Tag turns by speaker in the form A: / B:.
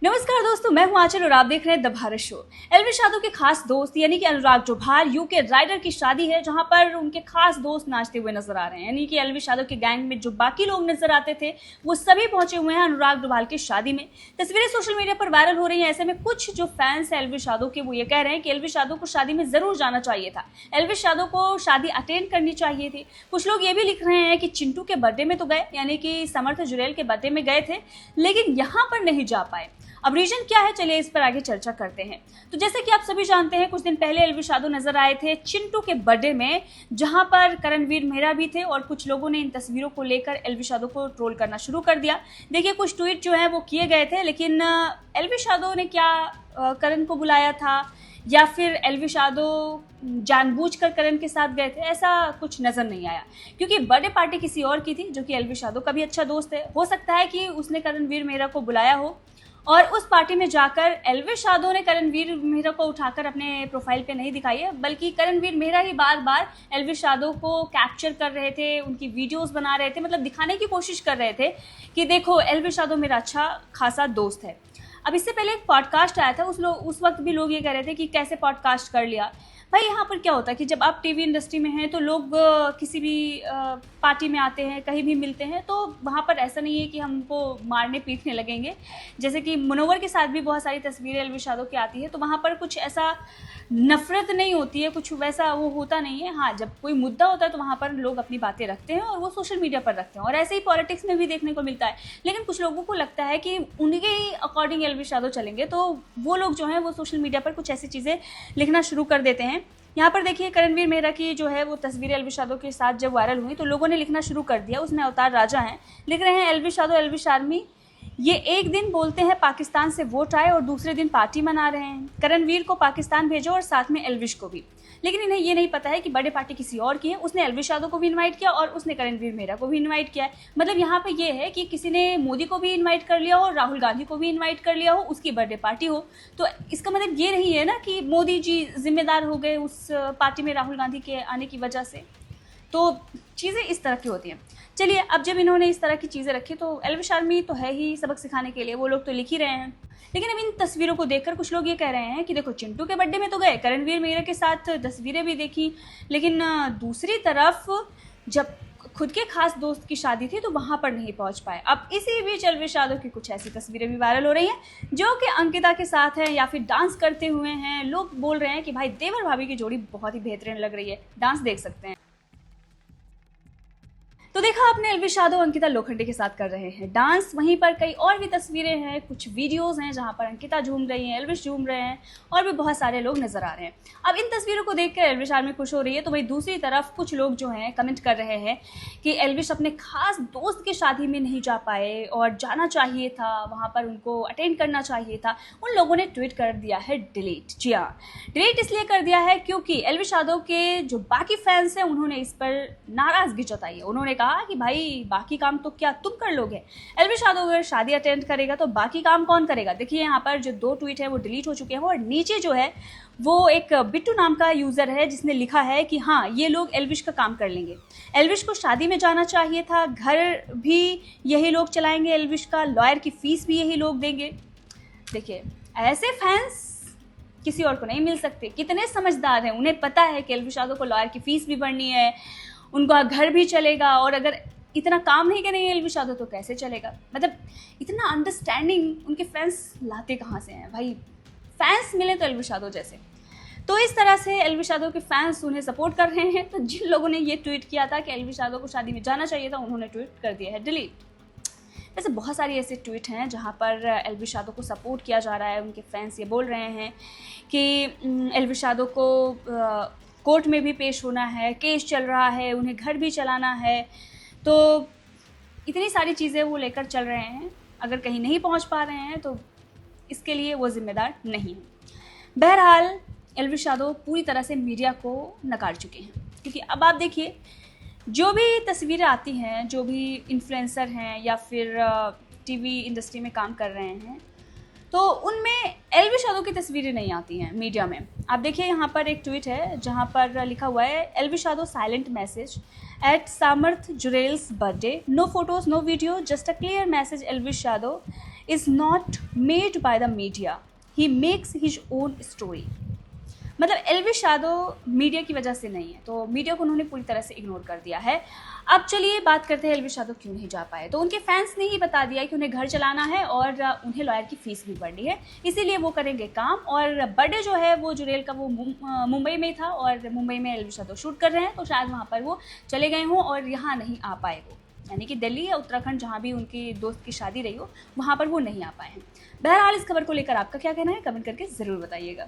A: नमस्कार दोस्तों, मैं हूं आंचल और आप देख रहे हैं द भारत शो। एल्विश यादव के खास दोस्त यानी कि अनुराग जोभार यूके राइडर की शादी है, जहां पर उनके खास दोस्त नाचते हुए नजर आ रहे हैं। यानी कि एल्विश यादव के गैंग में जो बाकी लोग नजर आते थे वो सभी पहुंचे हुए हैं अनुराग जोभार की शादी में। तस्वीरें सोशल मीडिया पर वायरल हो रही हैं। ऐसे में कुछ जो फैंस है एल्विश यादव के वो ये कह रहे हैं कि एल्विश यादव को शादी में जरूर जाना चाहिए था, एल्विश यादव को शादी अटेंड करनी चाहिए थी। कुछ लोग ये भी लिख रहे हैं कि चिंटू के बर्थडे में तो गए, यानी कि समर्थ जुरेल के बर्थडे में गए थे, लेकिन यहाँ पर नहीं जा पाए। अब रीजन क्या है, चलिए इस पर आगे चर्चा करते हैं। तो जैसे कि आप सभी जानते हैं, कुछ दिन पहले एल्विश यादव नजर आए थे चिंटू के बर्थडे में, जहां पर करणवीर मेहरा भी थे और कुछ लोगों ने इन तस्वीरों को लेकर एल्विश यादव को ट्रोल करना शुरू कर दिया। देखिए, कुछ ट्वीट जो है वो किए गए थे, लेकिन एल्विश यादव ने क्या करण को बुलाया था या फिर एल्विश यादव जानबूझकर करण के साथ गए थे, ऐसा कुछ नजर नहीं आया। क्योंकि बर्थडे पार्टी किसी और की थी, जो कि एल्विश यादव का भी अच्छा दोस्त है। हो सकता है कि उसने करणवीर मेहरा को बुलाया हो और उस पार्टी में जाकर एल्विश यादव ने करणवीर मेहरा को उठाकर अपने प्रोफाइल पे नहीं दिखाई है, बल्कि करणवीर मेहरा ही बार बार एल्विश यादव को कैप्चर कर रहे थे, उनकी वीडियोस बना रहे थे, मतलब दिखाने की कोशिश कर रहे थे कि देखो एल्विश यादव मेरा अच्छा खासा दोस्त है। अब इससे पहले एक पॉडकास्ट आया था, उस वक्त भी लोग ये कह रहे थे कि कैसे पॉडकास्ट कर लिया। भाई, यहाँ पर क्या होता है कि जब आप टीवी इंडस्ट्री में हैं तो लोग किसी भी पार्टी में आते हैं, कहीं भी मिलते हैं, तो वहाँ पर ऐसा नहीं है कि हमको मारने पीटने लगेंगे। जैसे कि मुनव्वर के साथ भी बहुत सारी तस्वीरें एल्विश यादव की आती है, तो वहाँ पर कुछ ऐसा नफरत नहीं होती है, कुछ वैसा वो होता नहीं है। हाँ, जब कोई मुद्दा होता है तो वहाँ पर लोग अपनी बातें रखते हैं और वो सोशल मीडिया पर रखते हैं, और ऐसे ही पॉलिटिक्स में भी देखने को मिलता है। लेकिन कुछ लोगों को लगता है कि उनके ही अकॉर्डिंग एल्विश यादव चलेंगे, तो वो लोग जो हैं वो सोशल मीडिया पर कुछ ऐसी चीज़ें लिखना शुरू कर देते हैं। यहाँ पर देखिए, करणवीर मेहरा की जो है वो तस्वीरें एल्विश यादव के साथ जब वायरल हुई तो लोगों ने लिखना शुरू कर दिया, उसमें अवतार राजा हैं, लिख रहे हैं एल्विश यादव एल्विश आर्मी, ये एक दिन बोलते हैं पाकिस्तान से वोट आए और दूसरे दिन पार्टी मना रहे हैं। करणवीर को पाकिस्तान भेजो और साथ में एल्विश को भी। लेकिन इन्हें ये नहीं पता है कि बर्थडे पार्टी किसी और की है। उसने एल्विश यादव को भी इनवाइट किया और उसने करणवीर मेहरा को भी इनवाइट किया है। मतलब यहाँ पे ये है कि किसी ने मोदी को भी इनवाइट कर लिया हो, राहुल गांधी को भी इनवाइट कर लिया हो, उसकी बर्थडे पार्टी हो। तो इसका मतलब ये नहीं है ना कि मोदी जी जिम्मेदार हो गए उस पार्टी में राहुल गांधी के आने की वजह से। तो चीज़ें इस तरह की होती हैं। चलिए, अब जब इन्होंने इस तरह की चीज़ें रखी तो एल्विश आर्मी तो है ही सबक सिखाने के लिए, वो लोग तो लिख ही रहे हैं। लेकिन अब इन तस्वीरों को देखकर कुछ लोग ये कह रहे हैं कि देखो, चिंटू के बर्थडे में तो गए, करणवीर मेहरा के साथ तस्वीरें भी देखी, लेकिन दूसरी तरफ जब खुद के खास दोस्त की शादी थी तो वहाँ पर नहीं पहुँच पाए। अब इसी बीच एल्विश यादव की कुछ ऐसी तस्वीरें भी वायरल हो रही हैं जो कि अंकिता के साथ हैं या फिर डांस करते हुए हैं। लोग बोल रहे हैं कि भाई, देवर भाभी की जोड़ी बहुत ही बेहतरीन लग रही है, डांस देख सकते हैं। तो देखा आपने, एल्विश यादव अंकिता लोखंडे के साथ कर रहे हैं डांस। वहीं पर कई और भी तस्वीरें हैं, कुछ वीडियोस हैं जहां पर अंकिता झूम रही हैं, एल्विश झूम रहे हैं और भी बहुत सारे लोग नजर आ रहे हैं। अब इन तस्वीरों को देखकर एल्विश आर्मी खुश हो रही है, तो वही दूसरी तरफ कुछ लोग जो हैं कमेंट कर रहे हैं कि एल्विश अपने खास दोस्त की शादी में नहीं जा पाए और जाना चाहिए था, वहाँ पर उनको अटेंड करना चाहिए था। उन लोगों ने ट्वीट कर दिया है डिलीट। जी हाँ, डिलीट इसलिए कर दिया है क्योंकि एल्विश यादव के जो बाकी फैंस हैं उन्होंने इस पर नाराजगी जताई है। उन्होंने कहा कि भाई, बाकी काम तो क्या तुम कर लोगे? एल्विश यादव अगर शादी अटेंड करेगा तो बाकी काम कौन करेगा? देखिए, यहाँ पर जो 2 ट्वीट है वो डिलीट हो चुके हैं और नीचे जो है वो एक बिट्टू नाम का यूजर है जिसने लिखा है कि हाँ, ये लोग एल्विश का काम कर लेंगे, एल्विश को शादी में जाना चाहिए था, घर भी यही लोग चलाएंगे एल्विश का, लॉयर की फीस भी यही लोग देंगे। देखिए, ऐसे फैंस किसी और को नहीं मिल सकते। कितने समझदार हैं, उन्हें पता है कि एल्विश यादव को लॉयर की फीस भी भरनी है, उनका घर भी चलेगा, और अगर इतना काम नहीं करेंगे एल्विश यादव तो कैसे चलेगा? मतलब इतना अंडरस्टैंडिंग उनके फैंस लाते कहाँ से हैं भाई? फैंस मिले तो एल्विश यादव जैसे। तो इस तरह से एल्विश यादव के फैंस उन्हें सपोर्ट कर रहे हैं। तो जिन लोगों ने ये ट्वीट किया था कि एल्विश यादव को शादी में जाना चाहिए था, उन्होंने ट्वीट कर दिया है डिलीट। वैसे बहुत सारी ऐसे ट्वीट हैं जहाँ पर एल्विश यादव को सपोर्ट किया जा रहा है। उनके फैंस ये बोल रहे हैं कि एल्विश यादव को कोर्ट में भी पेश होना है, केस चल रहा है, उन्हें घर भी चलाना है। तो इतनी सारी चीज़ें वो लेकर चल रहे हैं। अगर कहीं नहीं पहुंच पा रहे हैं तो इसके लिए वो जिम्मेदार नहीं है। बहरहाल, एल्विश यादव पूरी तरह से मीडिया को नकार चुके हैं, क्योंकि अब आप देखिए, जो भी तस्वीरें आती हैं, जो भी इन्फ्लुएंसर हैं या फिर टीवी इंडस्ट्री में काम कर रहे हैं, तो उनमें एल्विश यादव की तस्वीरें नहीं आती हैं मीडिया में। आप देखिए, यहाँ पर एक ट्वीट है जहाँ पर लिखा हुआ है Elvish Yadav silent message at Samarth Jurel's birthday, no photos no video, just a clear message Elvish Yadav is not made by the media. He makes his own story. मतलब एल्विश यादव मीडिया की वजह से नहीं है, तो मीडिया को उन्होंने पूरी तरह से इग्नोर कर दिया है। अब चलिए बात करते हैं एल्विश यादव क्यों नहीं जा पाए। तो उनके फैंस ने ही बता दिया कि उन्हें घर चलाना है और उन्हें लॉयर की फीस भी भरनी है, इसीलिए वो करेंगे काम। और बर्थडे जो है वो जुरेल का वो मुंबई में था और मुंबई में एल्विश यादव शूट कर रहे हैं, तो शायद वहाँ पर वो चले गए हों और यहाँ नहीं आ पाए वो, यानी कि दिल्ली या उत्तराखंड जहाँ भी उनकी दोस्त की शादी रही हो वहाँ पर वो नहीं आ पाए हैं। बहरहाल इस खबर को लेकर आपका क्या कहना है, कमेंट करके ज़रूर बताइएगा।